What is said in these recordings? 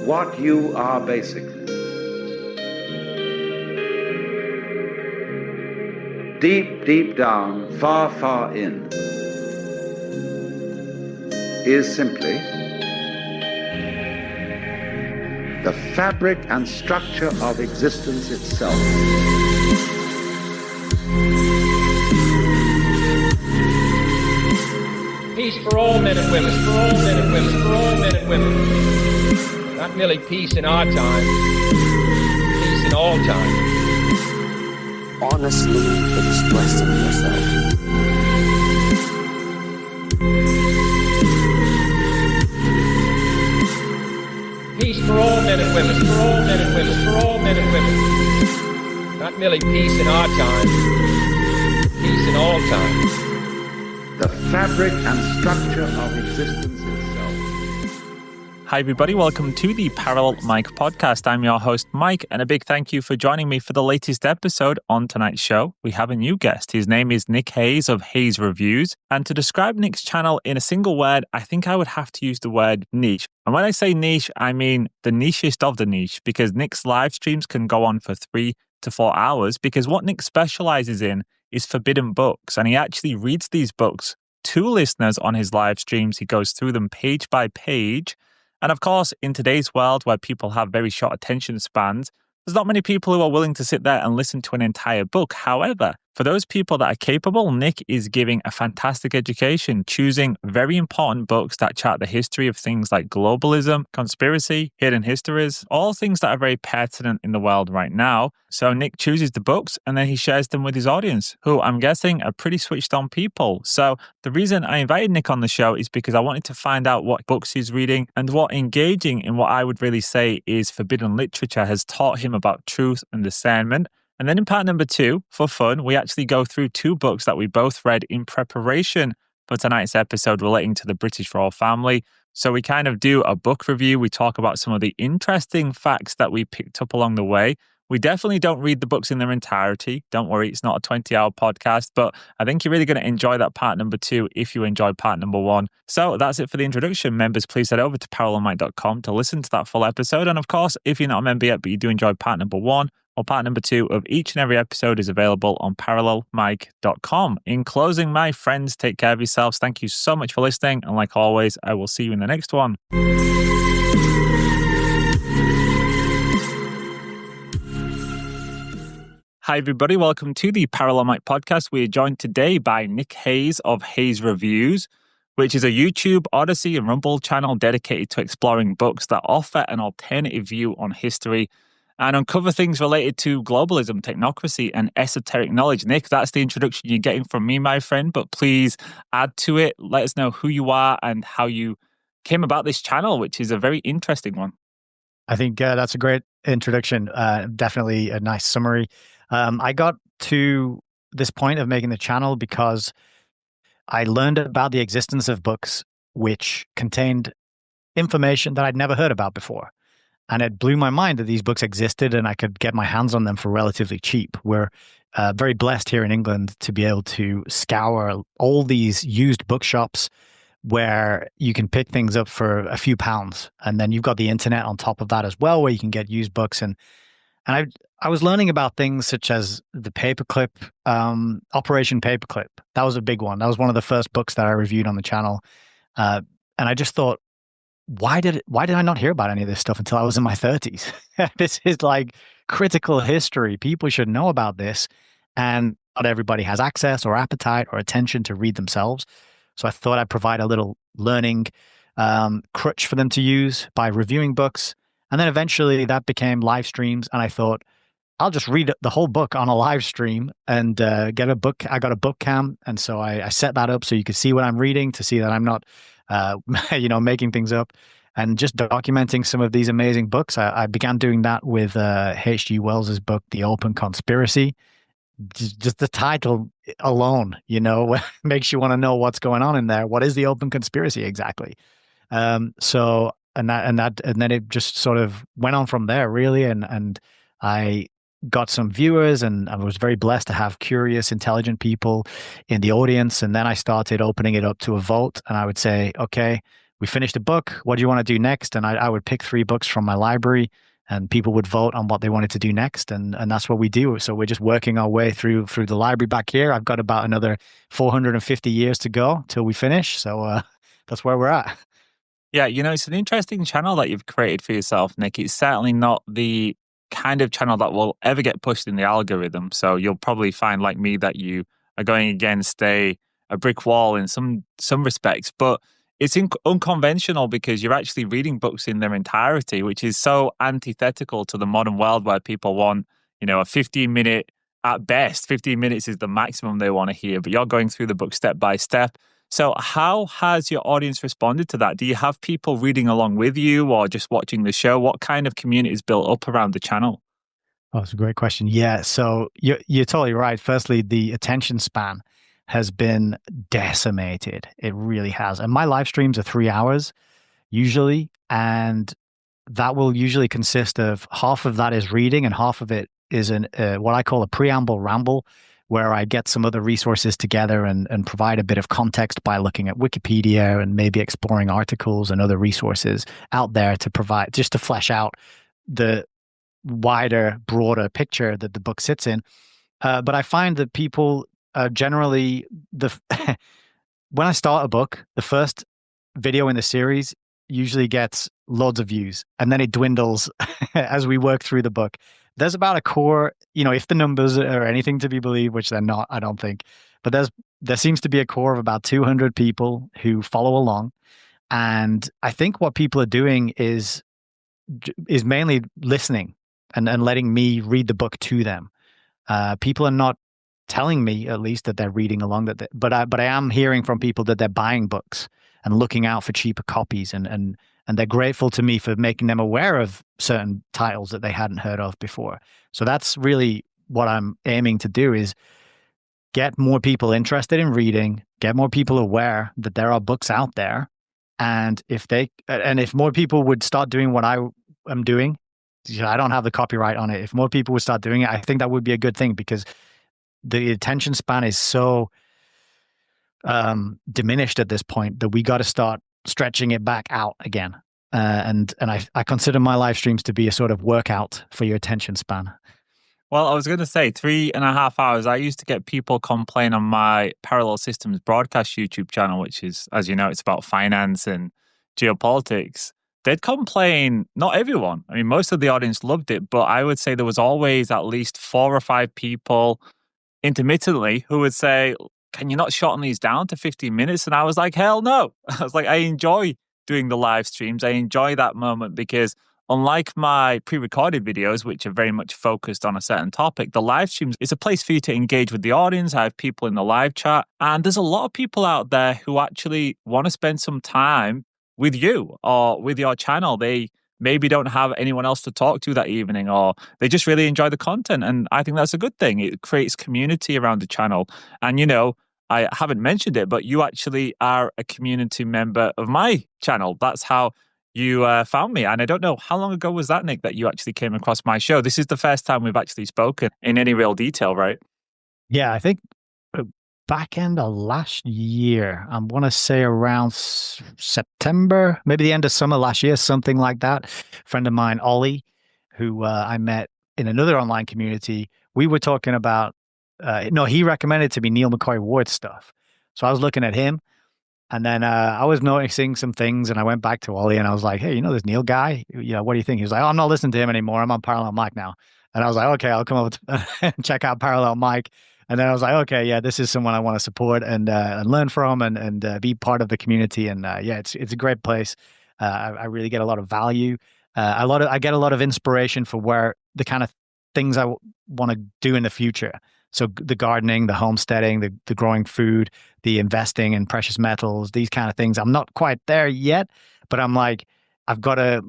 what you are basically. Deep, deep down, far, far in, is simply the fabric and structure of existence itself. Peace for all men and women, for all men and women, for all men and women. Not merely peace in our time, peace in all time. Honestly expressing yourself. Peace for all men and women, for all men and women, for all men and women. Not merely peace in our time, peace in all time. The fabric and structure of existence itself. Hi, everybody. Welcome to the Parallel Mike podcast. I'm your host, Mike, and a big thank you for joining me for the latest episode. On tonight's show, we have a new guest. His name is Nick Hayes of Hayes Reviews. And to describe Nick's channel in a single word, I think I would have to use the word niche. And when I say niche, I mean the nichest of the niche, because Nick's live streams can go on for 3 to 4 hours, because what Nick specializes in is forbidden books. And he actually reads these books to listeners on his live streams. He goes through them page by page. And of course, in today's world where people have very short attention spans, there's not many people who are willing to sit there and listen to an entire book. However, for those people that are capable, Nick is giving a fantastic education, choosing very important books that chart the history of things like globalism, conspiracy, hidden histories, all things that are very pertinent in the world right now. So Nick chooses the books and then he shares them with his audience, who I'm guessing are pretty switched on people. So the reason I invited Nick on the show is because I wanted to find out what books he's reading and what engaging in what I would really say is forbidden literature has taught him about truth and discernment. And then in part number 2, for fun, we actually go through 2 books that we both read in preparation for tonight's episode relating to the British royal family. So we kind of do a book review. We talk about some of the interesting facts that we picked up along the way. We definitely don't read the books in their entirety. Don't worry, it's not a 20-hour podcast, but I think you're really going to enjoy that part number 2 if you enjoyed part number 1. So that's it for the introduction. Members, please head over to parallelmic.com to listen to that full episode. And of course, if you're not a member yet, but you do enjoy part number 1, or part number 2 of each and every episode is available on parallelmic.com. In closing, my friends, take care of yourselves. Thank you so much for listening. And like always, I will see you in the next one. Hi, everybody. Welcome to the Parallel Mike podcast. We are joined today by Nick Hayes of Hayes Reviews, which is a YouTube, Odyssey, and Rumble channel dedicated to exploring books that offer an alternative view on history and uncover things related to globalism, technocracy, and esoteric knowledge. Nick, that's the introduction you're getting from me, my friend, but please add to it. Let us know who you are and how you came about this channel, which is a very interesting one. I think that's a great introduction. Definitely a nice summary. I got to this point of making the channel because I learned about the existence of books which contained information that I'd never heard about before. And it blew my mind that these books existed and I could get my hands on them for relatively cheap. We're very blessed here in England to be able to scour all these used bookshops where you can pick things up for a few pounds. And then you've got the internet on top of that as well, where you can get used books. And I was learning about things such as the Paperclip, Operation Paperclip. That was a big one. That was one of the first books that I reviewed on the channel. And I just thought, why did I not hear about any of this stuff until I was in my 30s? This is like critical history. People should know about this. And not everybody has access or appetite or attention to read themselves. So I thought I'd provide a little learning crutch for them to use by reviewing books. And then eventually that became live streams. And I thought, I'll just read the whole book on a live stream and get a book. I got a book cam. And so I set that up so you could see what I'm reading, to see that I'm not making things up, and just documenting some of these amazing books. I began doing that with H.G. Wells's book, The Open Conspiracy. Just the title alone, makes you want to know what's going on in there. What is the Open Conspiracy exactly? And then it just sort of went on from there, really. And I got some viewers, and I was very blessed to have curious, intelligent people in the audience. And then I started opening it up to a vote, and I would say, okay, we finished a book. What do you want to do next? And I would pick 3 books from my library, and people would vote on what they wanted to do next. And that's what we do. So we're just working our way through the library back here. I've got about another 450 years to go till we finish. So that's where we're at. Yeah, it's an interesting channel that you've created for yourself, Nick. It's certainly not the kind of channel that will ever get pushed in the algorithm. So you'll probably find, like me, that you are going against a brick wall in some respects. But it's unconventional because you're actually reading books in their entirety, which is so antithetical to the modern world where people want, a 15-minute, at best, 15 minutes is the maximum they want to hear, but you're going through the book step by step. So how has your audience responded to that? Do you have people reading along with you or just watching the show? What kind of community is built up around the channel? Oh, that's a great question. Yeah, so you're totally right. Firstly, the attention span has been decimated. It really has. And my live streams are 3 hours usually, and that will usually consist of half of that is reading and half of it is what I call a preamble ramble, where I get some other resources together and provide a bit of context by looking at Wikipedia and maybe exploring articles and other resources out there to provide, just to flesh out the wider, broader picture that the book sits in. But I find that people generally, when I start a book, the first video in the series usually gets loads of views, and then it dwindles as we work through the book. There's about a core, if the numbers are anything to be believed, which they're not, I don't think, but there seems to be a core of about 200 people who follow along. And I think what people are doing is mainly listening and letting me read the book to them. People are not telling me, at least, that they're reading along, but I am hearing from people that they're buying books and looking out for cheaper copies, and they're grateful to me for making them aware of certain titles that they hadn't heard of before. So that's really what I'm aiming to do, is get more people interested in reading, get more people aware that there are books out there. And if more people would start doing what I am doing, I don't have the copyright on it. If more people would start doing it, I think that would be a good thing, because the attention span is so diminished at this point that we got to start stretching it back out again. And I consider my live streams to be a sort of workout for your attention span. Well, I was going to say 3.5 hours. I used to get people complain on my Parallel Systems broadcast YouTube channel, which is, as you know, it's about finance and geopolitics. They'd complain, not everyone. I mean, most of the audience loved it, but I would say there was always at least 4 or 5 people intermittently who would say, can you not shorten these down to 15 minutes? And I was like, hell no. I was like, I enjoy doing the live streams. I enjoy that moment because unlike my pre-recorded videos, which are very much focused on a certain topic, the live streams is a place for you to engage with the audience. I have people in the live chat, and there's a lot of people out there who actually want to spend some time with you or with your channel. They maybe don't have anyone else to talk to that evening, or they just really enjoy the content. And I think that's a good thing. It creates community around the channel. And, I haven't mentioned it, but you actually are a community member of my channel. That's how you found me. And I don't know, how long ago was that, Nick, that you actually came across my show? This is the first time we've actually spoken in any real detail, right? Yeah, I think back end of last year. I want to say around September, maybe the end of summer last year, something like that. A friend of mine, Ollie, who I met in another online community, we were talking about, he recommended to me Neil McCoy Ward stuff. So I was looking at him, and then I was noticing some things, and I went back to Ollie and I was like, hey, this Neil guy? What do you think? He was like, oh, I'm not listening to him anymore. I'm on Parallel Mike now. And I was like, okay, I'll come over and check out Parallel Mike. And then I was like, okay, yeah, this is someone I want to support and learn from and be part of the community. And it's a great place. I really get a lot of value. I get a lot of inspiration for where the kind of things I want to do in the future. So the gardening, the homesteading, the growing food, the investing in precious metals, these kind of things. I'm not quite there yet, but I'm like, I've got a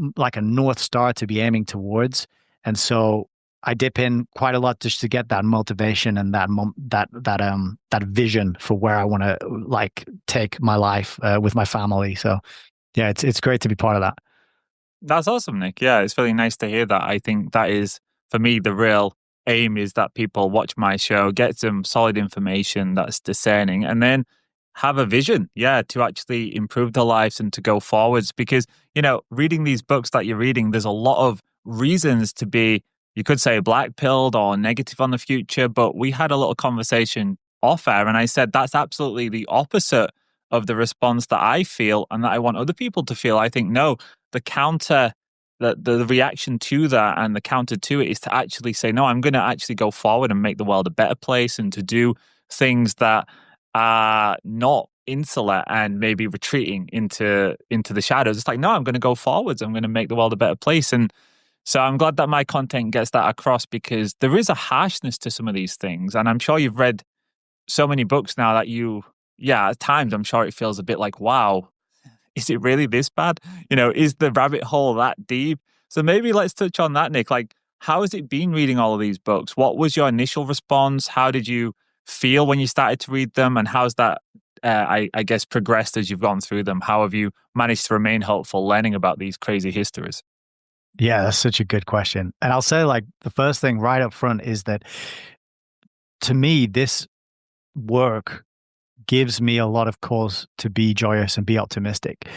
North Star to be aiming towards. And so I dip in quite a lot just to get that motivation and that vision for where I want to take my life with my family. So yeah, it's great to be part of that. That's awesome, Nick. Yeah, it's really nice to hear that. I think that is, for me, the real aim is that people watch my show, get some solid information that's discerning, and then have a vision, to actually improve their lives and to go forwards. Because, reading these books that you're reading, there's a lot of reasons to be, you could say, black-pilled or negative on the future. But we had a little conversation off air, and I said that's absolutely the opposite of the response that I feel and that I want other people to feel. I think, no, the reaction to that and the counter to it is to actually say, no, I'm going to actually go forward and make the world a better place, and to do things that are not insular and maybe retreating into the shadows. It's like, no, I'm going to go forwards. I'm going to make the world a better place. And so I'm glad that my content gets that across, because there is a harshness to some of these things. And I'm sure you've read so many books now that at times I'm sure it feels a bit like, wow, is it really this bad? Is the rabbit hole that deep? So maybe let's touch on that, Nick. Like, how has it been reading all of these books? What was your initial response? How did you feel when you started to read them? And how's that, I guess, progressed as you've gone through them? How have you managed to remain hopeful learning about these crazy histories? Yeah, that's such a good question. And I'll say, like, the first thing right up front is that, to me, this work gives me a lot of cause to be joyous and be optimistic,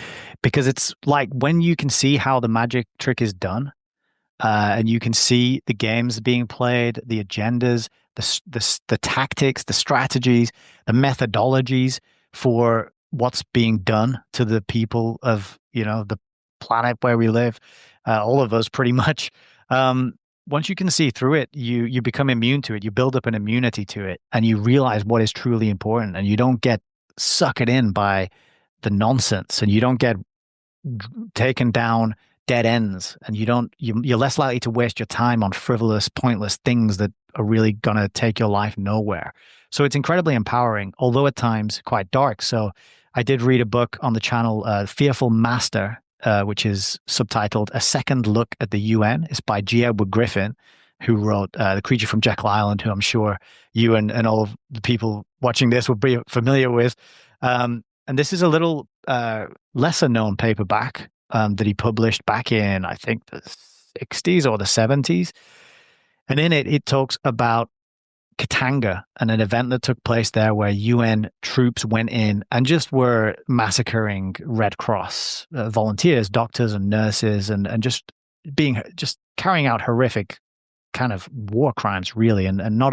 because it's like when you can see how the magic trick is done, and you can see the games being played, the agendas, the tactics, the strategies, the methodologies for what's being done to the people of, the planet where we live, all of us pretty much. Once you can see through it, you become immune to it. You build up an immunity to it, and you realize what is truly important, and you don't get sucked in by the nonsense, and you don't get taken down dead ends, and you're less likely to waste your time on frivolous, pointless things that are really going to take your life nowhere. So it's incredibly empowering, although at times quite dark. So I did read a book on the channel, Fearful Master, which is subtitled A Second Look at the UN. It's by G. Edward Griffin, who wrote The Creature from Jekyll Island, who I'm sure you and all of the people watching this will be familiar with. And this is a little lesser known paperback that he published back in, I think, the 60s or the 70s. And in it, it talks about Katanga and an event that took place there where UN troops went in and just were massacring Red Cross volunteers, doctors and nurses, and just carrying out horrific kind of war crimes, really, and not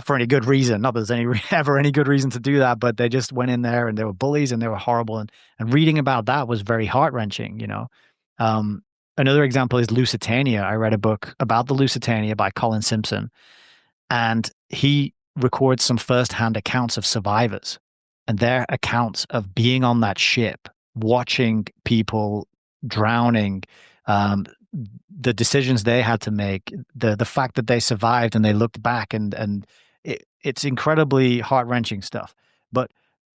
for any good reason. Not that there's ever any good reason to do that, but they just went in there and they were bullies and they were horrible. And reading about that was very heart-wrenching, Another example is Lusitania. I read a book about the Lusitania by Colin Simpson, and he records some first-hand accounts of survivors and their accounts of being on that ship, watching people drowning, the decisions they had to make, the fact that they survived and they looked back, and it's incredibly heart-wrenching stuff. But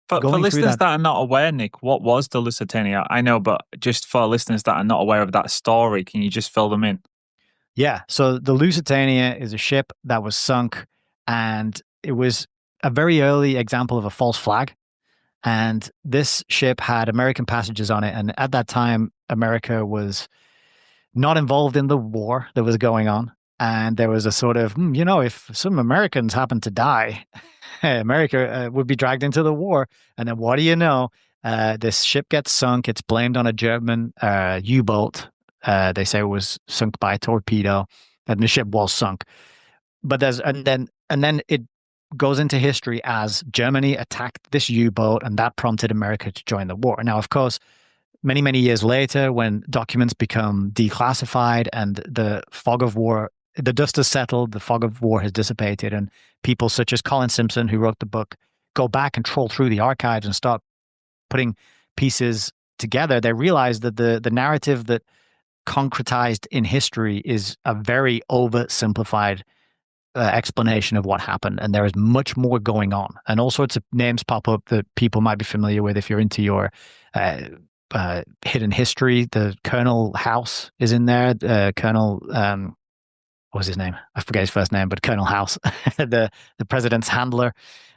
for listeners that are not aware, Nick, what was the Lusitania? I know, but just for listeners that are not aware of that story, can you just fill them in? Yeah, so the Lusitania is a ship that was sunk, and it was a very early example of a false flag. And this ship had American passengers on it, and at that time, America was not involved in the war that was going on. And there was a sort of, if some Americans happen to die, America would be dragged into the war. And then what do you know? This ship gets sunk. It's blamed on a German U-boat. They say it was sunk by a torpedo, and the ship was sunk. But and then it goes into history as Germany attacked this U-boat, and that prompted America to join the war. Now, of course, many, many years later, when documents become declassified and the fog of war, the dust has settled, the fog of war has dissipated, and people such as Colin Simpson, who wrote the book, go back and troll through the archives and start putting pieces together, they realize that the narrative that concretized in history is a very oversimplified explanation of what happened, and there is much more going on, and all sorts of names pop up that people might be familiar with if you're into your hidden history. The Colonel House is in there. Colonel, what was his name? I forget his first name, but Colonel House, the president's handler,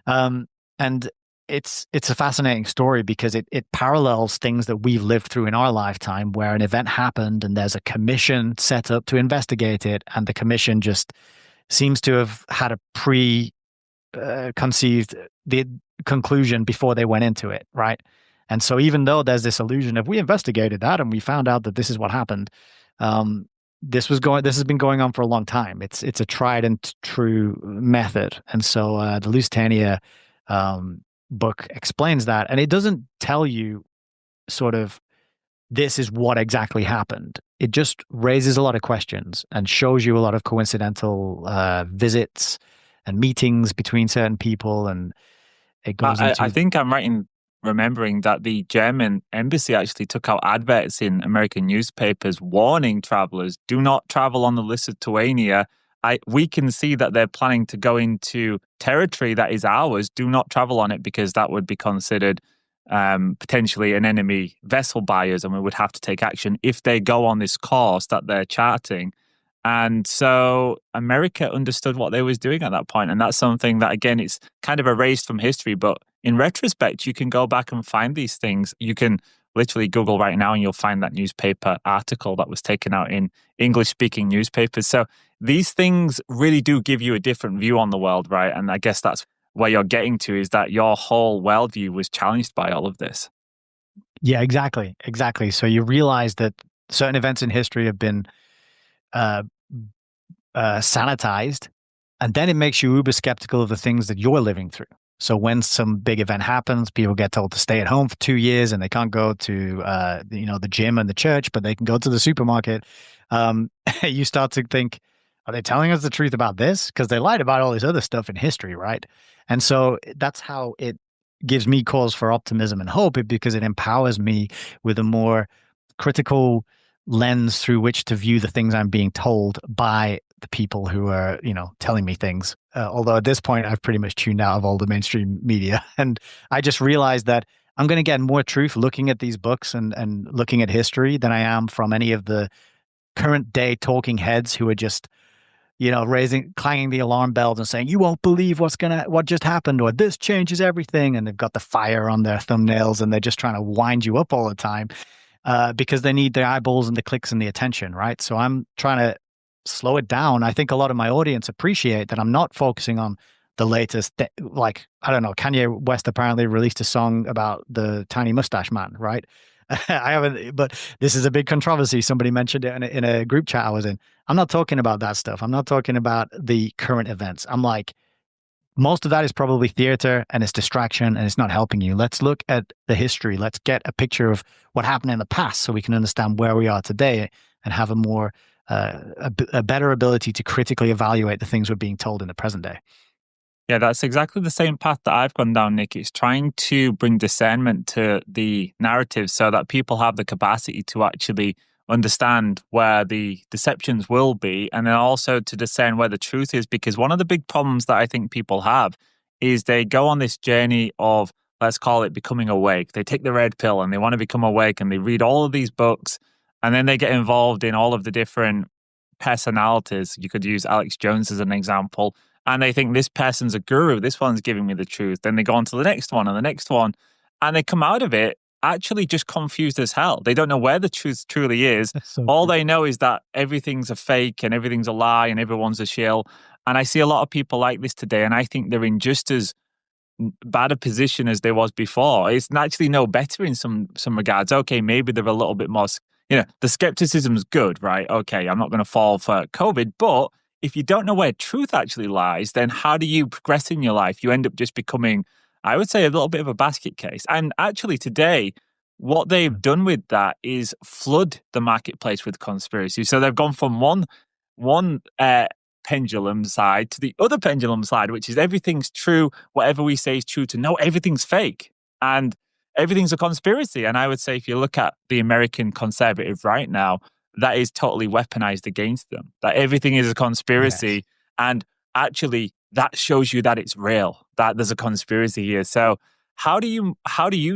and it's a fascinating story because it parallels things that we've lived through in our lifetime, where an event happened and there's a commission set up to investigate it, and the commission just seems to have had a conceived the conclusion before they went into it, right? And so even though there's this illusion of we investigated that and we found out that this is what happened, this has been going on for a long time. It's a tried and true method. And so the Lusitania book explains that, and it doesn't tell you sort of this is what exactly happened. It just raises a lot of questions and shows you a lot of coincidental visits and meetings between certain people, and it goes into... I think I'm right in remembering that the German embassy actually took out adverts in American newspapers warning travelers, do not travel on the Lusitania. We can see that they're planning to go into territory that is ours. Do not travel on it because that would be considered potentially an enemy vessel buyers, and we would have to take action if they go on this course that they're charting. And so America understood what they was doing at that point. And that's something that, again, it's kind of erased from history. But in retrospect, you can go back and find these things. You can literally Google right now and you'll find that newspaper article that was taken out in English-speaking newspapers. So these things really do give you a different view on the world, right? And I guess that's where you're getting to, is that your whole worldview was challenged by all of this. Yeah, exactly. So you realize that certain events in history have been sanitized, and then it makes you uber skeptical of the things that you're living through. So when some big event happens, people get told to stay at home for 2 years, and they can't go to the gym and the church, but they can go to the supermarket. You start to think, are they telling us the truth about this? Because they lied about all this other stuff in history, right? And so that's how it gives me cause for optimism and hope, because it empowers me with a more critical lens through which to view the things I'm being told by the people who are, telling me things. Although at this point, I've pretty much tuned out of all the mainstream media. And I just realized that I'm going to get more truth looking at these books and looking at history than I am from any of the current day talking heads who are just, clanging the alarm bells and saying, you won't believe what just happened, or this changes everything. And they've got the fire on their thumbnails and they're just trying to wind you up all the time because they need the eyeballs and the clicks and the attention, right? So I'm trying to slow it down. I think a lot of my audience appreciate that I'm not focusing on the latest, like, I don't know, Kanye West apparently released a song about the tiny mustache man, right? I haven't, but this is a big controversy. Somebody mentioned it in a group chat I was in. I'm not talking about that stuff. I'm not talking about the current events. I'm like, most of that is probably theater and it's distraction and it's not helping you. Let's look at the history. Let's get a picture of what happened in the past so we can understand where we are today and have a more, a better ability to critically evaluate the things we're being told in the present day. Yeah, that's exactly the same path that I've gone down, Nick. It's trying to bring discernment to the narrative so that people have the capacity to actually understand where the deceptions will be, and then also to discern where the truth is. Because one of the big problems that I think people have is they go on this journey of, let's call it becoming awake. They take the red pill and they want to become awake and they read all of these books, and then they get involved in all of the different personalities. You could use Alex Jones as an example. And they think this person's a guru, this one's giving me the truth. Then they go on to the next one and the next one. And they come out of it actually just confused as hell. They don't know where the truth truly is. All they know is that everything's a fake and everything's a lie and everyone's a shill. And I see a lot of people like this today. And I think they're in just as bad a position as they was before. It's actually no better in some regards. Okay, maybe they're a little bit more, the skepticism's good, right? Okay, I'm not going to fall for COVID, but if you don't know where truth actually lies, then how do you progress in your life? You end up just becoming, I would say, a little bit of a basket case. And actually today, what they've done with that is flood the marketplace with conspiracy. So they've gone from one pendulum side to the other pendulum side, which is everything's true, whatever we say is true, to no, everything's fake and everything's a conspiracy. And I would say if you look at the American conservative right now, that is totally weaponized against them, that everything is a conspiracy. Yes. And actually that shows you that it's real, that there's a conspiracy here. So how do you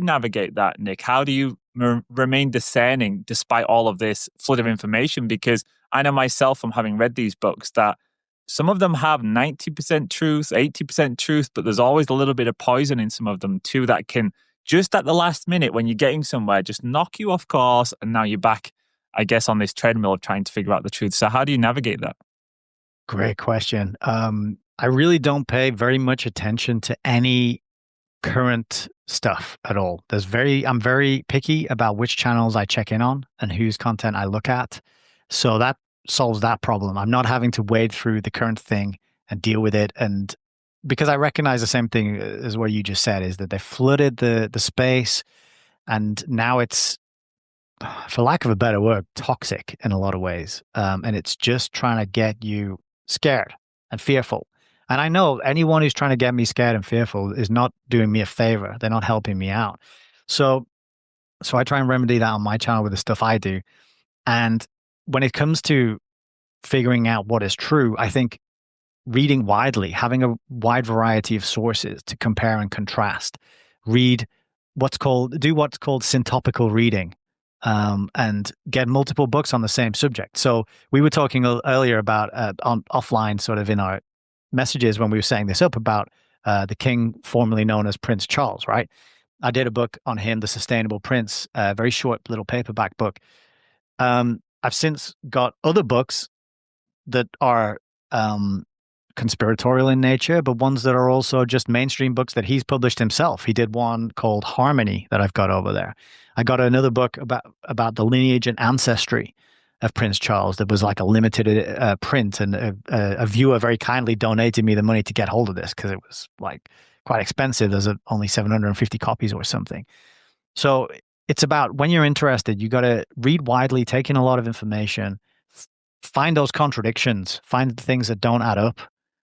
navigate that, Nick? How do you remain discerning despite all of this flood of information? Because I know myself from having read these books that some of them have 90% truth, 80% truth, but there's always a little bit of poison in some of them too that can just at the last minute when you're getting somewhere, just knock you off course. And now you're back, I guess, on this treadmill of trying to figure out the truth. So how do you navigate that? Great question. I really don't pay very much attention to any current stuff at all. I'm very picky about which channels I check in on and whose content I look at. So that solves that problem. I'm not having to wade through the current thing and deal with it. And because I recognize the same thing as what you just said, is that they flooded the space, and now it's, for lack of a better word, toxic in a lot of ways. And it's just trying to get you scared and fearful. And I know anyone who's trying to get me scared and fearful is not doing me a favor. They're not helping me out. So I try and remedy that on my channel with the stuff I do. And when it comes to figuring out what is true, I think reading widely, having a wide variety of sources to compare and contrast, do what's called syntopical reading, and get multiple books on the same subject. So we were talking earlier about on offline, sort of in our messages when we were setting this up, about the king formerly known as Prince Charles, right? I did a book on him, The Sustainable Prince, a very short little paperback book. I've since got other books that are conspiratorial in nature, but ones that are also just mainstream books that he's published himself. He did one called Harmony that I've got over there. I got another book about the lineage and ancestry of Prince Charles that was like a limited print, and a viewer very kindly donated me the money to get hold of this because it was like quite expensive. There's only 750 copies or something. So it's about, when you're interested, you got to read widely, take in a lot of information, find those contradictions, find the things that don't add up,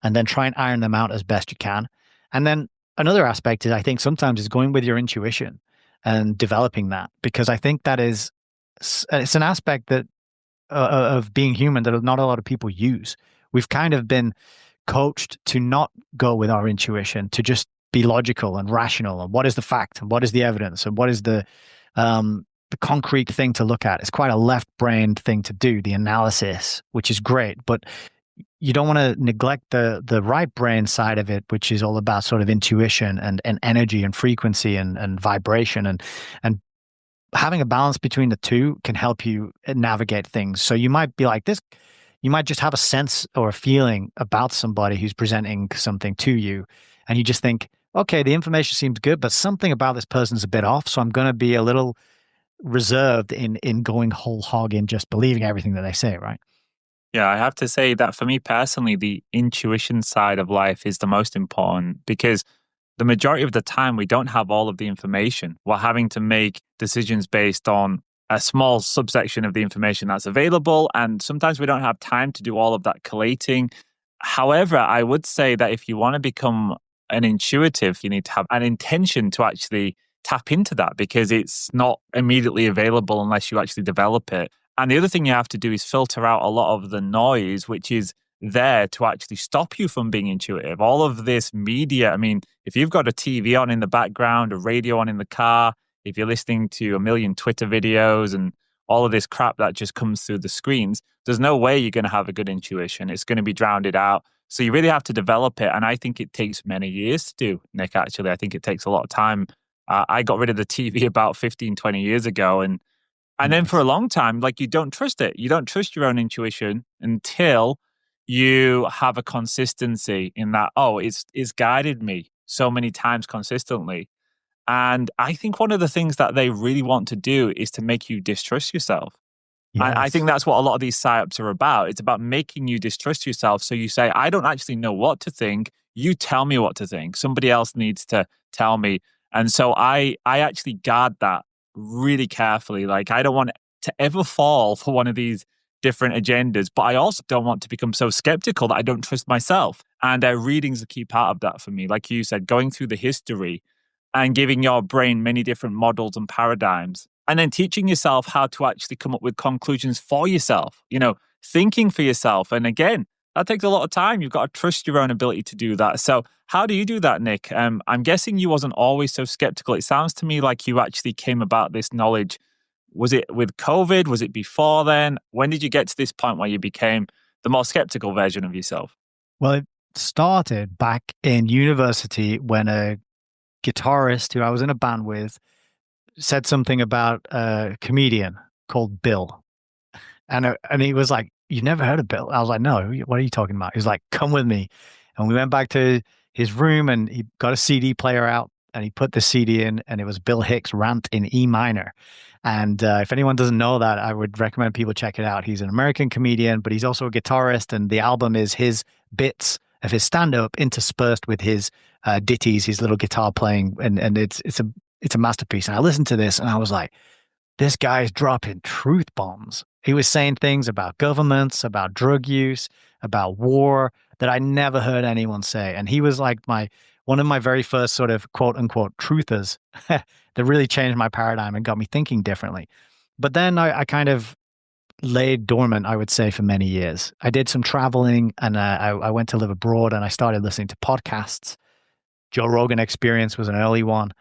and then try and iron them out as best you can. And then another aspect is, I think sometimes, is going with your intuition and developing that, because I think that it's an aspect that of being human that not a lot of people use. We've kind of been coached to not go with our intuition, to just be logical and rational, and what is the fact and what is the evidence and what is the concrete thing to look at. It's quite a left-brained thing to do, the analysis, which is great, but you don't want to neglect the right brain side of it, which is all about sort of intuition and energy and frequency and vibration, and having a balance between the two can help you navigate things. So you might be like this, you might just have a sense or a feeling about somebody who's presenting something to you, and you just think, okay, the information seems good, but something about this person's a bit off, so I'm going to be a little reserved in going whole hog in just believing everything that they say, right? Yeah, I have to say that for me personally, the intuition side of life is the most important, because the majority of the time we don't have all of the information. We're having to make decisions based on a small subsection of the information that's available, and sometimes we don't have time to do all of that collating. However, I would say that if you want to become an intuitive, you need to have an intention to actually tap into that, because it's not immediately available unless you actually develop it. And the other thing you have to do is filter out a lot of the noise, which is there to actually stop you from being intuitive. All of this media, I mean, if you've got a TV on in the background, a radio on in the car, if you're listening to a million Twitter videos and all of this crap that just comes through the screens, there's no way you're going to have a good intuition. It's going to be drowned out. So you really have to develop it. And I think it takes many years to do, Nick, actually. I think it takes a lot of time. I got rid of the TV about 15, 20 years ago. And then for a long time, like, you don't trust it. You don't trust your own intuition until you have a consistency in that, oh, it's guided me so many times consistently. And I think one of the things that they really want to do is to make you distrust yourself. Yes. I think that's what a lot of these psyops are about. It's about making you distrust yourself. So you say, I don't actually know what to think. You tell me what to think. Somebody else needs to tell me. And so I actually guard that really carefully. Like, I don't want to ever fall for one of these different agendas, but I also don't want to become so skeptical that I don't trust myself. And reading's a key part of that for me. Like you said, going through the history and giving your brain many different models and paradigms, and then teaching yourself how to actually come up with conclusions for yourself, thinking for yourself. And again, that takes a lot of time. You've got to trust your own ability to do that. So how do you do that, Nick? I'm guessing you wasn't always so skeptical. It sounds to me like you actually came about this knowledge. Was it with COVID? Was it before then? When did you get to this point where you became the more skeptical version of yourself? Well, it started back in university when a guitarist who I was in a band with said something about a comedian called Bill. And he was like, "You never heard of Bill?" I was like, "No, what are you talking about?" He was like, "Come with me." And we went back to his room and he got a CD player out and he put the CD in and it was Bill Hicks' Rant in E minor. And if anyone doesn't know that, I would recommend people check it out. He's an American comedian, but he's also a guitarist, and the album is his bits of his stand-up interspersed with his ditties, his little guitar playing, and it's a masterpiece. And I listened to this and I was like, this guy's dropping truth bombs. He was saying things about governments, about drug use, about war that I never heard anyone say. And he was like one of my very first sort of quote unquote truthers that really changed my paradigm and got me thinking differently. But then I kind of laid dormant, I would say, for many years. I did some traveling and I went to live abroad and I started listening to podcasts. Joe Rogan Experience was an early one.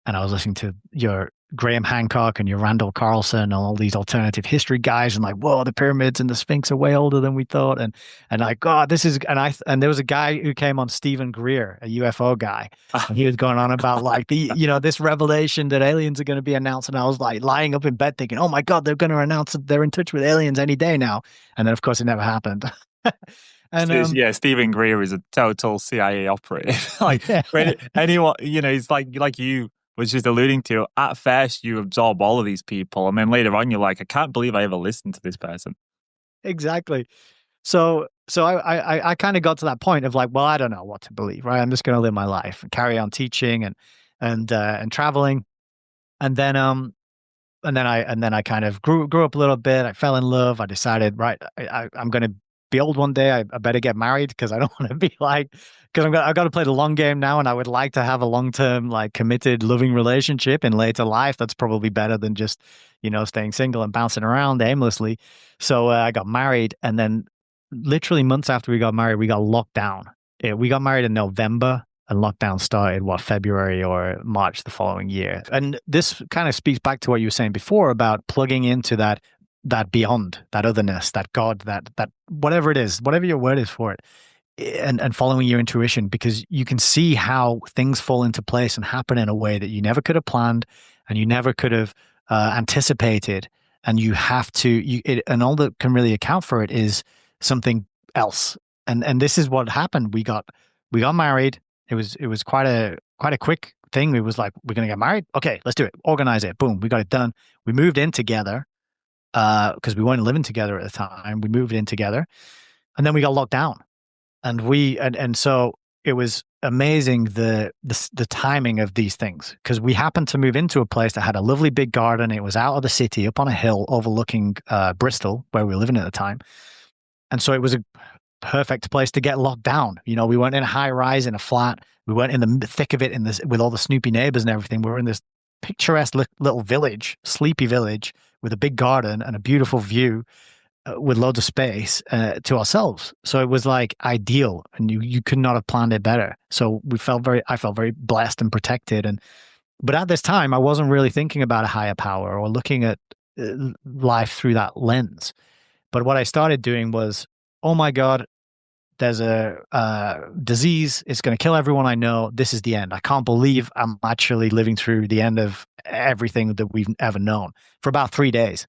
And I was listening to your Graham Hancock and your Randall Carlson and all these alternative history guys, and like, whoa, the pyramids and the Sphinx are way older than we thought. And like, God, this is, and there was a guy who came on, Stephen Greer, a UFO guy, and he was going on about like this revelation that aliens are going to be announced. And I was like lying up in bed thinking, oh my God, they're going to announce that they're in touch with aliens any day now. And then of course it never happened. And Stephen Greer is a total CIA operative. Like anyone, he's like you was just alluding to, at first you absorb all of these people and then later on you're like, I can't believe I ever listened to this person. Exactly. So I kind of got to that point of like, well, I don't know what to believe, right? I'm just going to live my life and carry on teaching and traveling. And then I kind of grew up a little bit. I fell in love. I decided, right, I'm going to be old one day. I better get married because I don't want to be like, because I've got to play the long game now, and I would like to have a long-term, like, committed, loving relationship in later life. That's probably better than just, staying single and bouncing around aimlessly. So I got married, and then literally months after we got married, we got locked down. We got married in November, and lockdown started, February or March the following year. And this kind of speaks back to what you were saying before about plugging into that beyond, that otherness, that God, that whatever it is, whatever your word is for it. And following your intuition, because you can see how things fall into place and happen in a way that you never could have planned and you never could have anticipated. And you have to, and all that can really account for it is something else. And this is what happened. We got married. It was quite a quick thing. It was like, we're going to get married. Okay, let's do it. Organize it. Boom. We got it done. We moved in together because we weren't living together at the time. We moved in together, and then we got locked down. And so it was amazing the timing of these things, because we happened to move into a place that had a lovely big garden. It was out of the city, up on a hill overlooking Bristol, where we were living at the time. And so it was a perfect place to get locked down. We weren't in a high rise in a flat. We weren't in the thick of it with all the snoopy neighbors and everything. We were in this picturesque little village, sleepy village with a big garden and a beautiful view. With loads of space to ourselves. So it was like ideal, and you could not have planned it better. So I felt very blessed and protected. But at this time, I wasn't really thinking about a higher power or looking at life through that lens. But what I started doing was, oh my God, there's a disease. It's going to kill everyone I know. This is the end. I can't believe I'm actually living through the end of everything that we've ever known for about 3 days.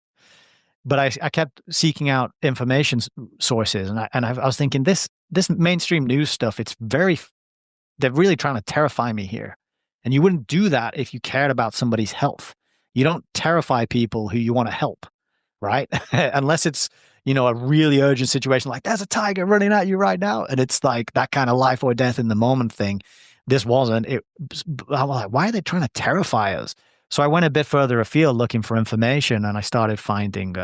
But I kept seeking out information sources, and I was thinking, this mainstream news stuff, they're really trying to terrify me here. And you wouldn't do that if you cared about somebody's health. You don't terrify people who you want to help, right? Unless it's, a really urgent situation, like there's a tiger running at you right now, and it's like that kind of life or death in the moment thing. This wasn't. I was like, why are they trying to terrify us? So I went a bit further afield looking for information, and I started finding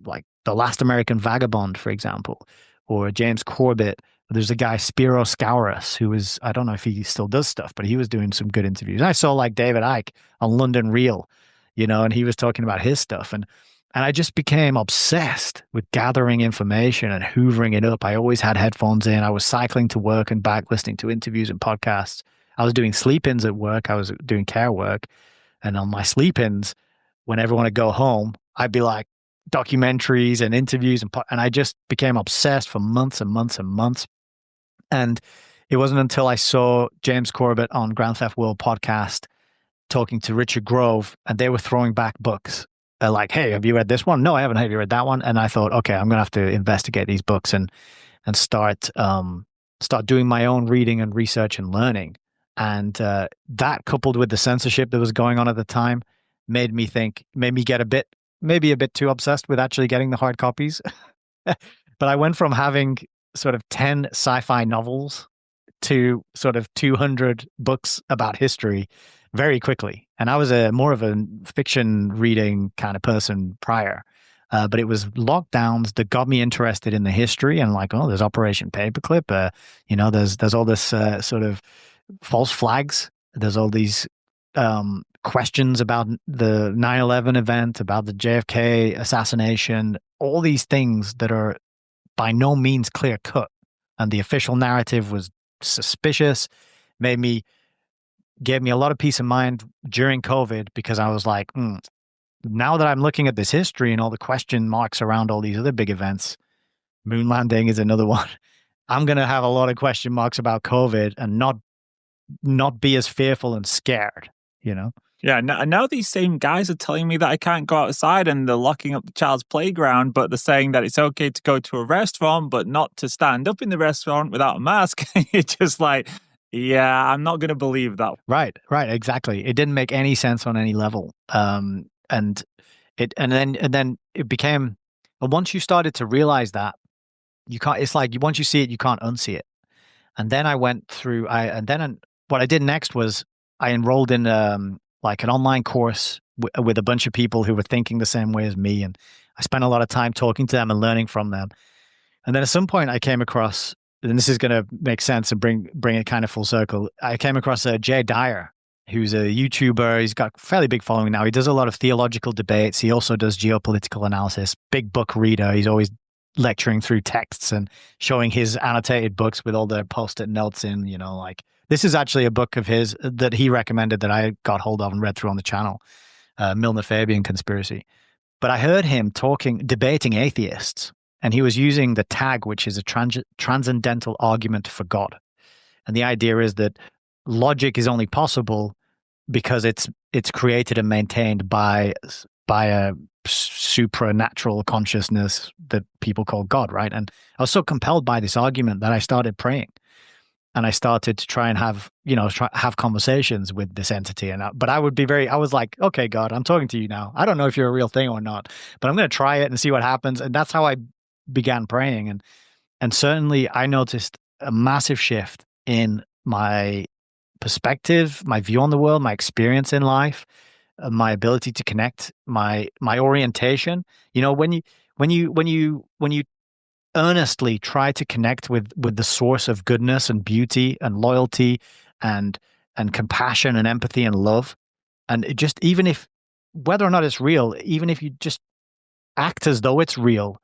like The Last American Vagabond, for example, or James Corbett. There's a guy, Spiro Skouras, who was, I don't know if he still does stuff, but he was doing some good interviews. And I saw like David Icke on London Real, and he was talking about his stuff. And I just became obsessed with gathering information and hoovering it up. I always had headphones in. I was cycling to work and back, listening to interviews and podcasts. I was doing sleep-ins at work. I was doing care work. And on my sleep-ins, whenever I want to go home, I'd be like documentaries and interviews. And I just became obsessed for months and months and months. And it wasn't until I saw James Corbett on Grand Theft World podcast talking to Richard Grove, and they were throwing back books. They're like, hey, have you read this one? No, I haven't. Have you read that one? And I thought, okay, I'm going to have to investigate these books and start start doing my own reading and research and learning. And that, coupled with the censorship that was going on at the time, made me get maybe a bit too obsessed with actually getting the hard copies. But I went from having sort of 10 sci-fi novels to sort of 200 books about history very quickly. And I was more of a fiction reading kind of person prior. But it was lockdowns that got me interested in the history, and like, oh, there's Operation Paperclip. There's all this sort of false flags. There's all these questions about the 9/11 event, about the JFK assassination, all these things that are by no means clear cut. And the official narrative was suspicious, gave me a lot of peace of mind during COVID, because I was like, now that I'm looking at this history and all the question marks around all these other big events, moon landing is another one. I'm going to have a lot of question marks about COVID and not be as fearful and scared, you know? Yeah, now these same guys are telling me that I can't go outside and they're locking up the child's playground, but they're saying that it's okay to go to a restaurant, but not to stand up in the restaurant without a mask. It's just like, yeah, I'm not going to believe that. Right, exactly. It didn't make any sense on any level. And then it became, once you started to realize that, you can't, it's like once you see it, you can't unsee it. And then I went through, what I did next was I enrolled in like an online course with a bunch of people who were thinking the same way as me. And I spent a lot of time talking to them and learning from them. And then at some point I came across, and this is going to make sense and bring it kind of full circle. I came across Jay Dyer, who's a YouTuber. He's got a fairly big following now. He does a lot of theological debates. He also does geopolitical analysis, big book reader. He's always lecturing through texts and showing his annotated books with all the post-it notes in, like, this is actually a book of his that he recommended that I got hold of and read through on the channel, Milner Fabian Conspiracy. But I heard him debating atheists, and he was using the tag, which is a transcendental argument for God. And the idea is that logic is only possible because it's created and maintained by a supranatural consciousness that people call God, right? And I was so compelled by this argument that I started praying. And I started to try and have conversations with this entity. But I was like, okay, God, I'm talking to you now. I don't know if you're a real thing or not, but I'm going to try it and see what happens. And that's how I began praying. And certainly I noticed a massive shift in my perspective, my view on the world, my experience in life, my ability to connect, my orientation. When you earnestly try to connect with the source of goodness and beauty and loyalty and compassion and empathy and love, and it just, even if, whether or not it's real, even if you just act as though it's real,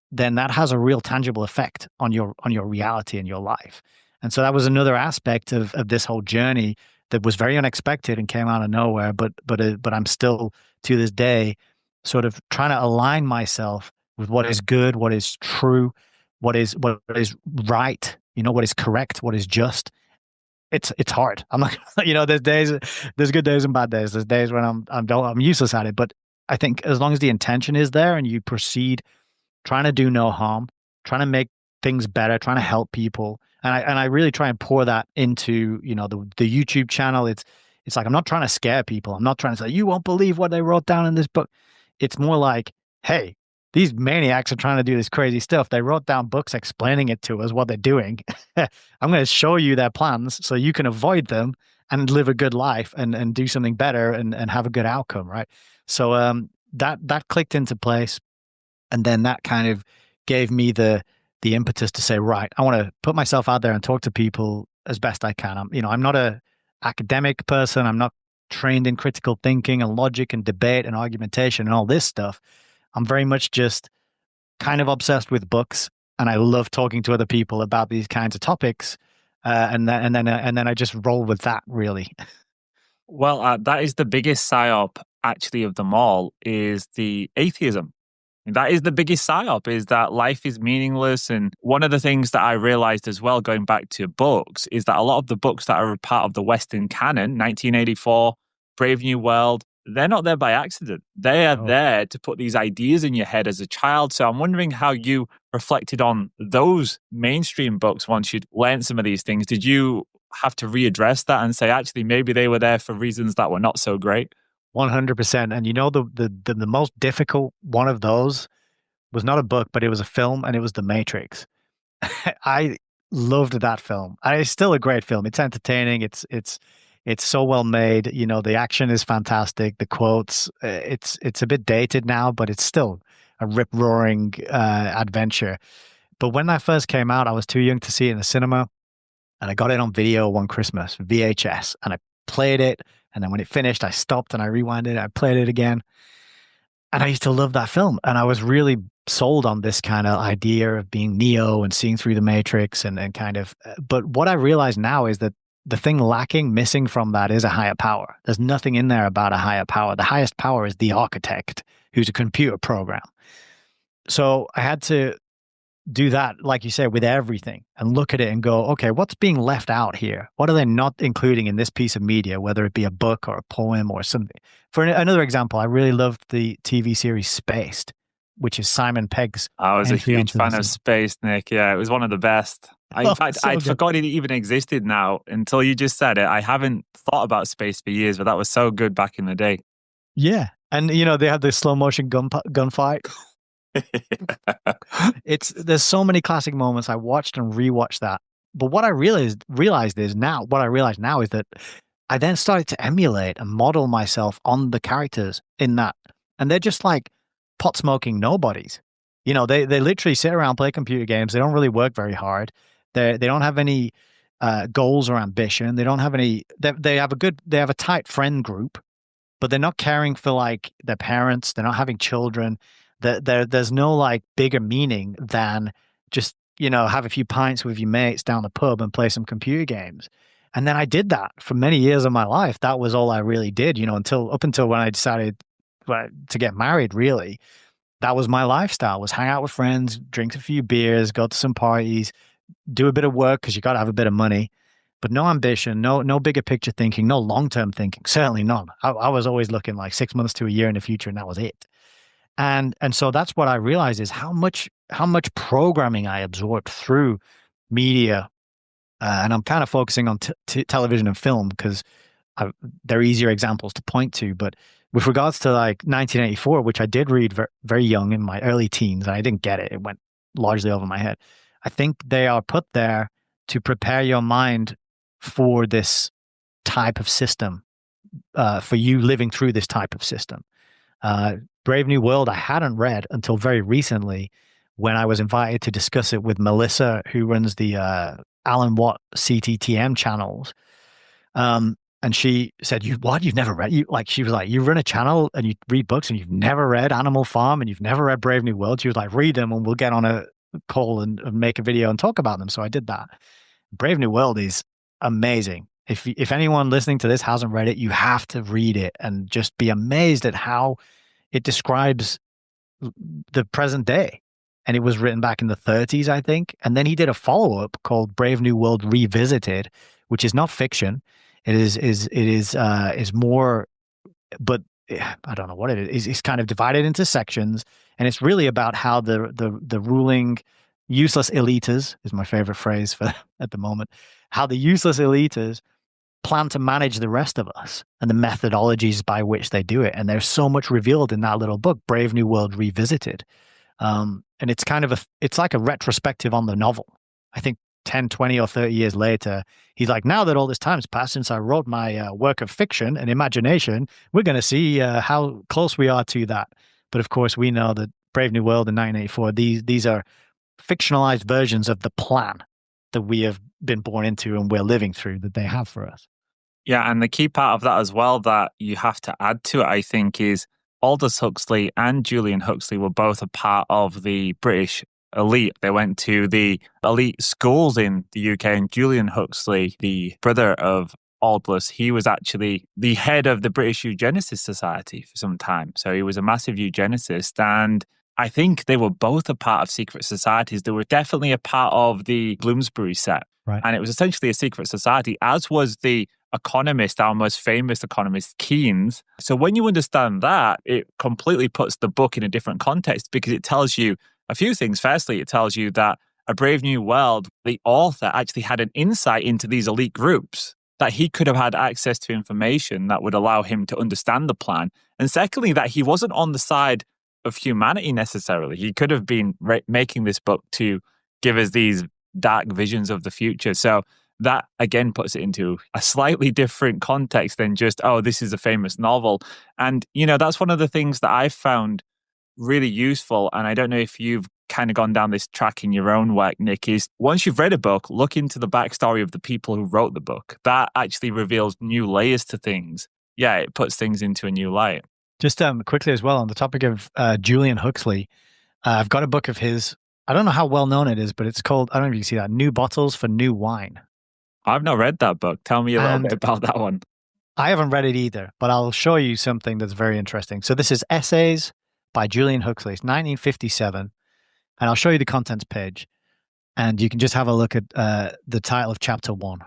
then that has a real tangible effect on your reality and your life. And so that was another aspect of this whole journey that was very unexpected and came out of nowhere. But I'm still, to this day, sort of trying to align myself with what is good, what is true, what is right, what is correct, what is just. It's hard. I'm not, there's good days and bad days. There's days when I'm useless at it. But I think as long as the intention is there and you proceed trying to do no harm, trying to make things better, trying to help people, and I really try and pour that into the YouTube channel. It's like, I'm not trying to scare people. I'm not trying to say, you won't believe what they wrote down in this book. It's more like, hey, these maniacs are trying to do this crazy stuff. They wrote down books explaining it to us, what they're doing. I'm going to show you their plans so you can avoid them and live a good life and do something better and have a good outcome, right? So that clicked into place. And then that kind of gave me the impetus to say, right, I want to put myself out there and talk to people as best I can. I'm not a academic person. I'm not trained in critical thinking and logic and debate and argumentation and all this stuff. I'm very much just kind of obsessed with books, and I love talking to other people about these kinds of topics. And then I just roll with that, really. Well, that is the biggest psyop, actually, of them all, is the atheism. That is the biggest psyop, is that life is meaningless. And one of the things that I realized as well, going back to books, is that a lot of the books that are a part of the Western canon, 1984, Brave New World, they're not there by accident. They are No. there to put these ideas in your head as a child. So I'm wondering how you reflected on those mainstream books once you'd learned some of these things. Did you have to readdress that and say, actually, maybe they were there for reasons that were not so great? 100%. And you know, the most difficult one of those was not a book, but it was a film, and it was The Matrix. I loved that film. It's still a great film. It's entertaining. It's so well made. You know, the action is fantastic. The quotes. It's a bit dated now, but it's still a rip roaring adventure. But when that first came out, I was too young to see it in the cinema, and I got it on video one Christmas, VHS, and I played it. And then when it finished, I stopped and I rewinded it. I played it again. And I used to love that film. And I was really sold on this kind of idea of being Neo and seeing through the Matrix and kind of. But what I realize now is that the thing missing from that is a higher power. There's nothing in there about a higher power. The highest power is the architect, who's a computer program. So I had to do that, like you said, with everything and look at it and go, okay, what's being left out here? What are they not including in this piece of media, whether it be a book or a poem or something? For another example, I really loved the TV series Spaced, which is Simon Pegg's. I was a entry huge onto fan the of scene. Space, Nick. Yeah, it was one of the best. In fact, so I'd good. forgotten it even existed now until you just said it. I haven't thought about Space for years, but that was so good back in the day. Yeah. And, you know, they had the slow motion gunfight. There's so many classic moments. I watched and rewatched that. But what I realized now is that I then started to emulate and model myself on the characters in that. And they're just like pot smoking nobodies. You know, they literally sit around, play computer games. They don't really work very hard. They don't have any goals or ambition. They don't have any. They have a tight friend group, but they're not caring for like their parents. They're not having children. There's no like bigger meaning than just, you know, have a few pints with your mates down the pub and play some computer games. And then I did that for many years of my life. That was all I really did, you know, up until when I decided to get married, really. That was my lifestyle, was hang out with friends, drink a few beers, go to some parties, do a bit of work because you got to have a bit of money, but no ambition, no bigger picture thinking, no long-term thinking, certainly none. I was always looking like 6 months to a year in the future, and that was it. And so that's what I realized is how much programming I absorbed through media. And I'm kind of focusing on television and film because they're easier examples to point to. But with regards to like 1984, which I did read very young in my early teens, and I didn't get it. It went largely over my head. I think they are put there to prepare your mind for this type of system, for you living through this type of system. Brave New World, I hadn't read until very recently when I was invited to discuss it with Melissa, who runs the Alan Watt CTTM channels. And she said, You've never read? She was like, you run a channel and you read books and you've never read Animal Farm and you've never read Brave New World. She was like, read them and we'll get on a call and make a video and talk about them. So I did that. Brave New World is amazing. If anyone listening to this hasn't read it, you have to read it and just be amazed at how it describes the present day. And it was written back in the 30s, I think. And then he did a follow-up called Brave New World Revisited, which is not fiction. It is more, but I don't know what it is. It's kind of divided into sections, and it's really about how the ruling useless elites is my favorite phrase for at the moment. How the useless elites plan to manage the rest of us and the methodologies by which they do it. And there's so much revealed in that little book, Brave New World Revisited. And it's kind of it's like a retrospective on the novel. I think 10, 20 or 30 years later, he's like, now that all this time's passed since I wrote my work of fiction and imagination, we're going to see how close we are to that. But of course, we know that Brave New World in 1984, these are fictionalized versions of the plan that we have been born into and we're living through that they have for us. Yeah, and the key part of that as well that you have to add to it, I think, is Aldous Huxley and Julian Huxley were both a part of the British elite. They went to the elite schools in the UK, and Julian Huxley, the brother of Aldous, he was actually the head of the British Eugenicist Society for some time. So he was a massive eugenicist, and I think they were both a part of secret societies. They were definitely a part of the Bloomsbury set. Right. And it was essentially a secret society, as was the economist, our most famous economist, Keynes. So when you understand that, it completely puts the book in a different context because it tells you a few things. Firstly, it tells you that A Brave New World, the author actually had an insight into these elite groups, that he could have had access to information that would allow him to understand the plan. And secondly, that he wasn't on the side of humanity necessarily. He could have been making this book to give us these dark visions of the future. So that again puts it into a slightly different context than just, oh, this is a famous novel. And, that's one of the things that I've found really useful. And I don't know if you've kind of gone down this track in your own work, Nick, is once you've read a book, look into the backstory of the people who wrote the book. That actually reveals new layers to things. Yeah, it puts things into a new light. Just quickly as well, on the topic of Julian Huxley, I've got a book of his. I don't know how well known it is, but it's called, I don't know if you can see that, New Bottles for New Wine. I've not read that book. Tell me a little bit about that one. I haven't read it either, but I'll show you something that's very interesting. So this is Essays by Julian Huxley. It's 1957. And I'll show you the contents page. And you can just have a look at the title of chapter 1.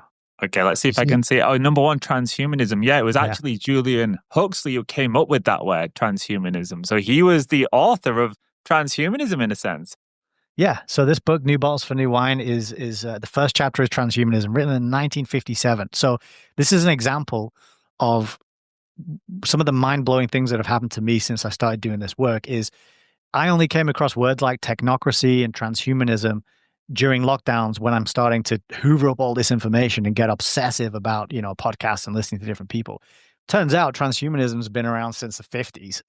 Okay, let's see if I can see it. Oh, number 1, transhumanism. Yeah, it was actually Julian Huxley who came up with that word, transhumanism. So he was the author of transhumanism in a sense. Yeah. So this book, New Bottles for New Wine, is the first chapter is transhumanism, written in 1957. So this is an example of some of the mind-blowing things that have happened to me since I started doing this work. Is I only came across words like technocracy and transhumanism during lockdowns when I'm starting to hoover up all this information and get obsessive about, podcasts and listening to different people. Turns out transhumanism has been around since the 50s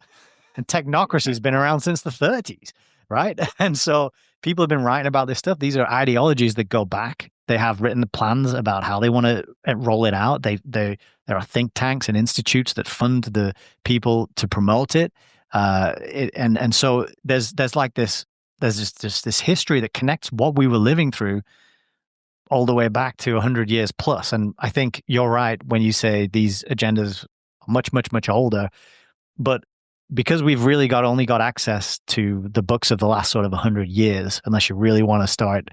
and technocracy has been around since the 30s, right? And so people have been writing about this stuff. These are ideologies that go back. They have written plans about how they want to roll it out. There are think tanks and institutes that fund the people to promote it. And so there's this history that connects what we were living through all the way back to 100 years plus. And I think you're right when you say these agendas are much, much, much older. But because we've really only got access to the books of the last sort of 100 years, unless you really want to start,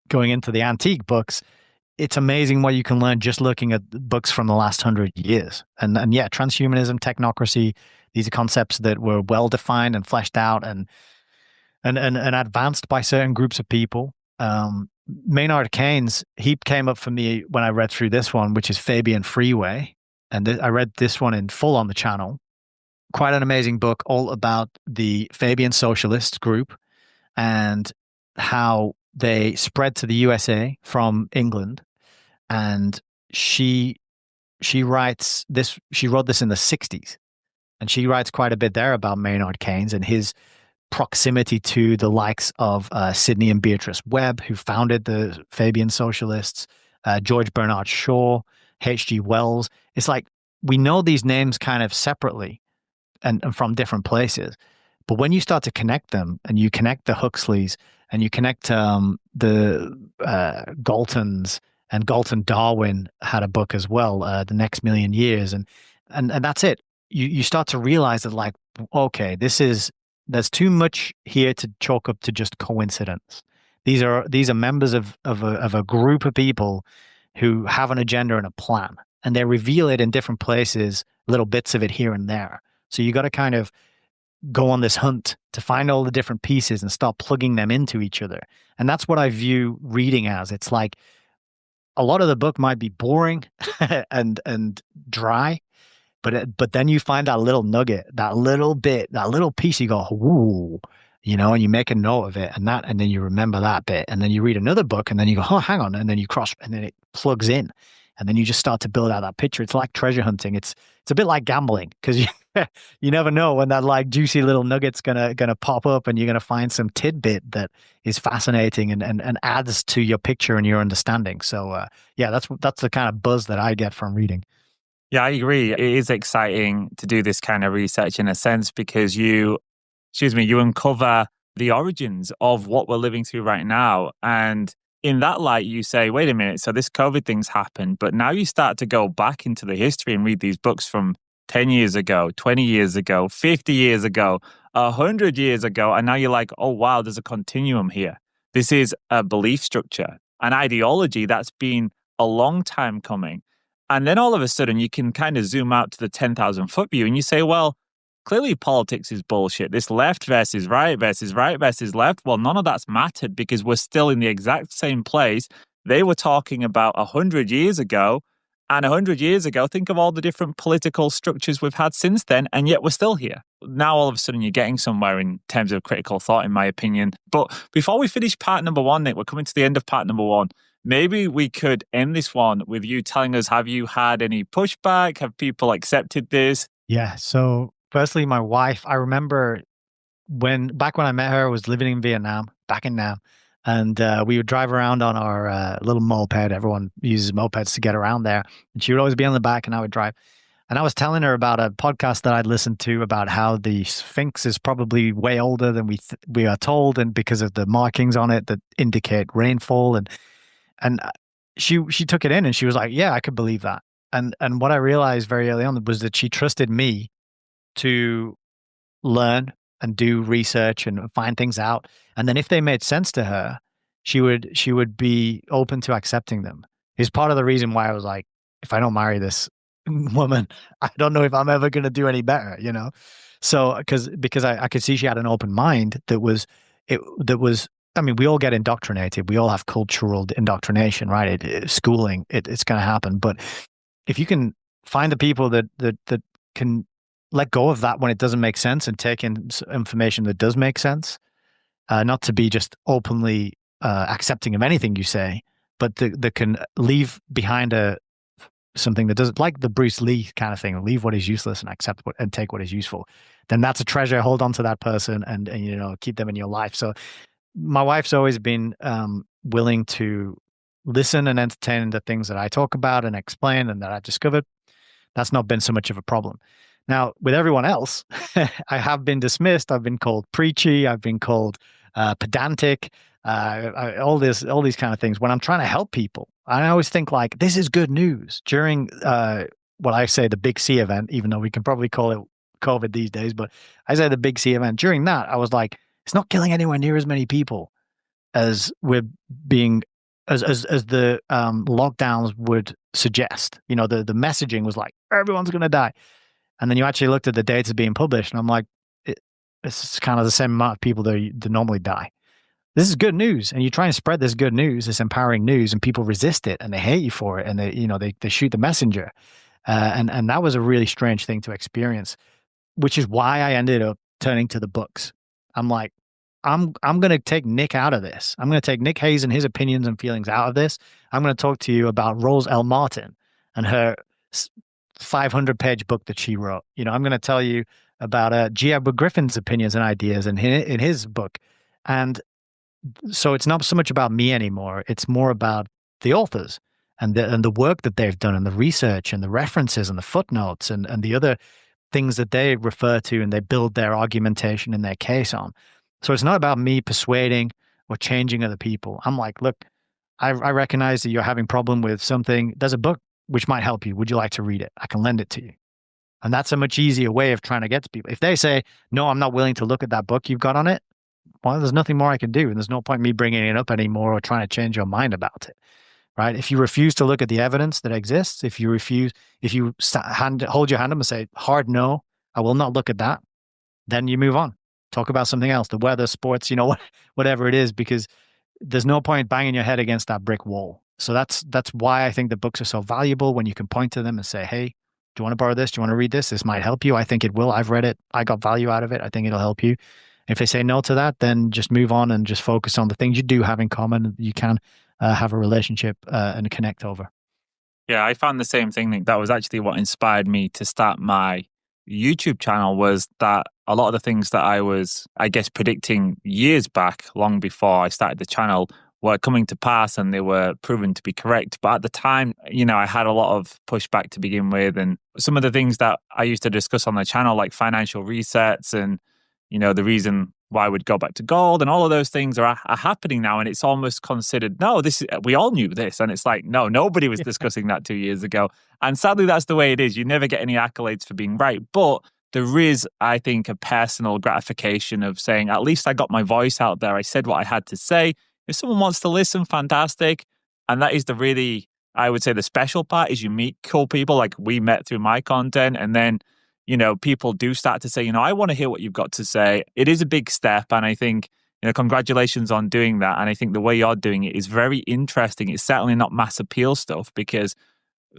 going into the antique books, it's amazing what you can learn just looking at books from the last 100 years. And yeah, transhumanism, technocracy, these are concepts that were well defined and fleshed out and advanced by certain groups of people. Maynard Keynes, he came up for me when I read through this one, which is Fabian Freeway. And I read this one in full on the channel. Quite an amazing book, all about the Fabian Socialist group and how they spread to the USA from England. And she writes this, she wrote this in the 60s. And she writes quite a bit there about Maynard Keynes and his proximity to the likes of Sidney and Beatrice Webb, who founded the Fabian Socialists, George Bernard Shaw, H.G. Wells. It's like we know these names kind of separately and from different places. But when you start to connect them and you connect the Huxleys and you connect the Galtons, and Galton Darwin had a book as well, The Next Million Years. And that's it. You start to realize that, like, okay, there's too much here to chalk up to just coincidence. These are members of a group of people who have an agenda and a plan, and they reveal it in different places, little bits of it here and there. So you got to kind of go on this hunt to find all the different pieces and start plugging them into each other. And that's what I view reading as. It's like a lot of the book might be boring and dry, but then you find that little nugget, that little bit, that little piece, you go, ooh, and you make a note of it and then you remember that bit. And then you read another book and then you go, oh, hang on. And then you cross and then it plugs in. And then you just start to build out that picture. It's like treasure hunting. It's a bit like gambling because you never know when that like juicy little nugget's gonna pop up and you're gonna find some tidbit that is fascinating and adds to your picture and your understanding. So yeah, that's the kind of buzz that I get from reading. Yeah, I agree. It is exciting to do this kind of research in a sense because you uncover the origins of what we're living through right now. And in that light, you say, wait a minute, so this COVID thing's happened, but now you start to go back into the history and read these books from 10 years ago, 20 years ago, 50 years ago, 100 years ago, and now you're like, oh, wow, there's a continuum here. This is a belief structure, an ideology that's been a long time coming. And then all of a sudden, you can kind of zoom out to the 10,000 foot view and you say, well, clearly politics is bullshit. This left versus right versus right versus left. Well, none of that's mattered because we're still in the exact same place they were talking about 100 years ago. And 100 years ago, think of all the different political structures we've had since then, and yet we're still here. Now, all of a sudden, you're getting somewhere in terms of critical thought, in my opinion. But before we finish part number one, Nick, we're coming to the end of part number one. Maybe we could end this one with you telling us, have you had any pushback? Have people accepted this? Yeah. So firstly, my wife, I remember back when I met her, I was living in Vietnam, back in Nam. And we would drive around on our little moped. Everyone uses mopeds to get around there. And she would always be on the back and I would drive. And I was telling her about a podcast that I'd listened to about how the Sphinx is probably way older than we are told, and because of the markings on it that indicate rainfall. And she took it in and she was like, yeah, I could believe that. And what I realized very early on was that she trusted me to learn and do research and find things out. And then if they made sense to her, she would be open to accepting them. Is part of the reason why I was like, if I don't marry this woman, I don't know if I'm ever going to do any better, you know? So, because I could see she had an open mind that was, I mean, we all get indoctrinated. We all have cultural indoctrination, right? Schooling, it's going to happen. But if you can find the people that can let go of that when it doesn't make sense and take in information that does make sense, not to be just openly accepting of anything you say, but that can leave behind something that doesn't, like the Bruce Lee kind of thing, leave what is useless and accept and take what is useful. Then that's a treasure. Hold on to that person and you know, keep them in your life. So my wife's always been willing to listen and entertain the things that I talk about and explain and that I discovered. That's not been so much of a problem. Now, with everyone else, I have been dismissed. I've been called preachy. I've been called pedantic. All these kind of things. When I'm trying to help people, I always think like, this is good news. During what I say the Big C event, even though we can probably call it COVID these days, but I say the Big C event. During that, I was like, it's not killing anywhere near as many people as we're being, as the lockdowns would suggest. You know, the messaging was like, everyone's going to die. And then you actually looked at the data being published, and I'm like, it's kind of the same amount of people that normally die. This is good news, and you try and spread this good news, this empowering news, and people resist it, and they hate you for it, and they shoot the messenger, and that was a really strange thing to experience, which is why I ended up turning to the books. I'm like, I'm going to take Nick out of this. I'm going to take Nick Hayes and his opinions and feelings out of this. I'm going to talk to you about Rose L. Martin and her 500-page book that she wrote. You know, I'm going to tell you about G. Edward Griffin's opinions and ideas in his book. And so it's not so much about me anymore. It's more about the authors and the work that they've done and the research and the references and the footnotes and the other things that they refer to and they build their argumentation in their case on. So it's not about me persuading or changing other people. I'm like, look, I recognize that you're having a problem with something. There's a book which might help you. Would you like to read it? I can lend it to you. And that's a much easier way of trying to get to people. If they say, no, I'm not willing to look at that book you've got on it, well, there's nothing more I can do. And there's no point me bringing it up anymore or trying to change your mind about it, right? If you refuse to look at the evidence that exists, if you hold your hand up and say, hard no, I will not look at that, then you move on. Talk about something else, the weather, sports, whatever it is, because there's no point banging your head against that brick wall. So that's why I think the books are so valuable, when you can point to them and say, hey, do you want to borrow this? Do you want to read this? This might help you. I think it will. I've read it. I got value out of it. I think it'll help you. If they say no to that, then just move on and just focus on the things you do have in common. You can have a relationship and connect over. Yeah, I found the same thing, Nick. That was actually what inspired me to start my YouTube channel, was that a lot of the things that I was, I guess, predicting years back, long before I started the channel, were coming to pass and they were proven to be correct. But at the time, I had a lot of pushback to begin with. And some of the things that I used to discuss on the channel, like financial resets and, the reason why we'd go back to gold and all of those things are happening now. And it's almost considered, no, we all knew this. And it's like, no, nobody was discussing that 2 years ago. And sadly, that's the way it is. You never get any accolades for being right. But there is, I think, a personal gratification of saying, at least I got my voice out there. I said what I had to say. If someone wants to listen, fantastic. And that is the really I would say the special part is you meet cool people like we met through my content. And then, people do start to say, I want to hear what you've got to say. It is a big step. And I think, congratulations on doing that. And I think the way you're doing it is very interesting. It's certainly not mass appeal stuff, because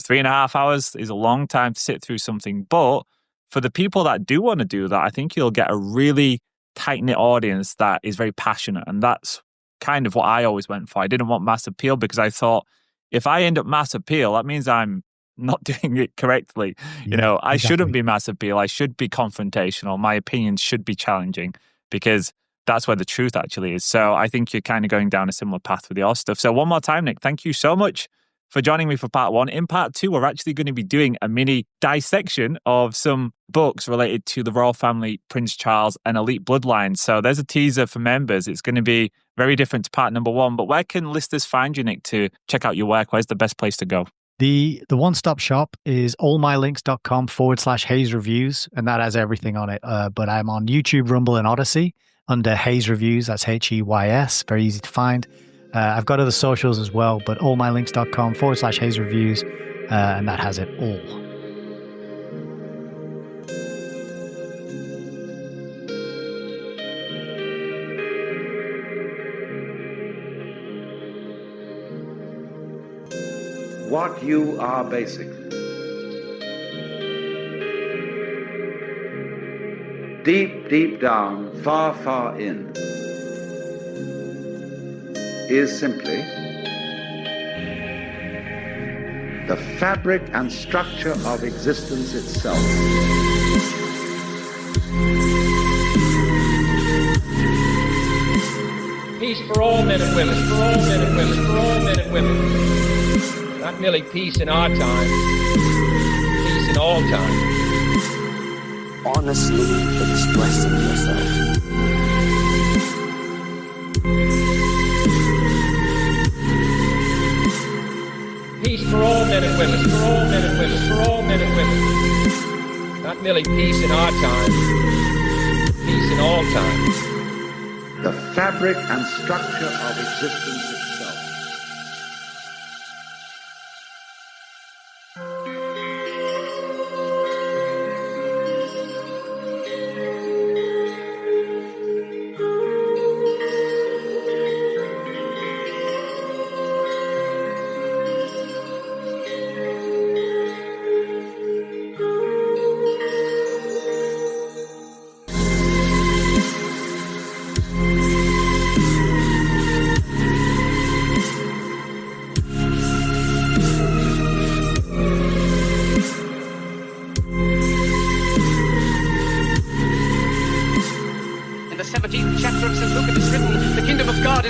3.5 hours is a long time to sit through something. But for the people that do want to do that, I think you'll get a really tight-knit audience that is very passionate. And that's kind of what I always went for. I didn't want mass appeal because I thought, if I end up mass appeal, that means I'm not doing it correctly. I shouldn't be mass appeal. I should be confrontational. My opinions should be challenging, because that's where the truth actually is. So I think you're kind of going down a similar path with your stuff. So one more time, Nick, thank you so much for joining me for part 1. In part 2, we're actually going to be doing a mini dissection of some books related to the royal family, Prince Charles, and elite bloodlines. So there's a teaser for members. It's going to be very different to part number 1. But where can listeners find you, Nick, to check out your work? Where's the best place to go? The one-stop shop is allmylinks.com/Hayes Reviews, and that has everything on it. But I'm on YouTube, Rumble, and Odyssey under Hayes Reviews. That's Heys. Very easy to find. I've got other socials as well, but allmylinks.com/Hayes Reviews, and that has it all. What you are basically. Deep, deep down, far, far in, is simply the fabric and structure of existence itself. Peace for all men and women, for all men and women, for all men and women. Not merely peace in our time, peace in all time. Honestly expressing yourself. Peace for all men and women, for all men and women, for all men and women. Not merely peace in our time, peace in all time. The fabric and structure of existence itself.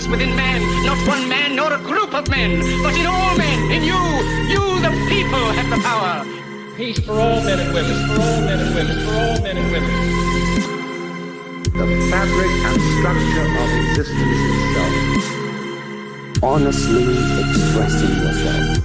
Within man, not one man nor a group of men, but in all men, in you the people have the power. Peace for all men and women, for all men and women, for all men and women. The fabric and structure of existence itself. Honestly expressing yourself.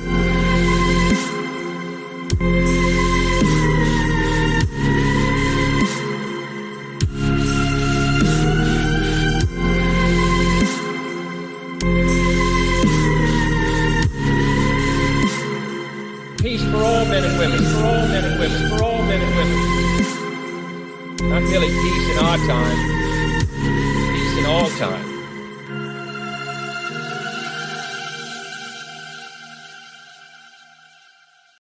Men and women, for all men and women, for all men and women. Not merely peace in our time, peace in all time.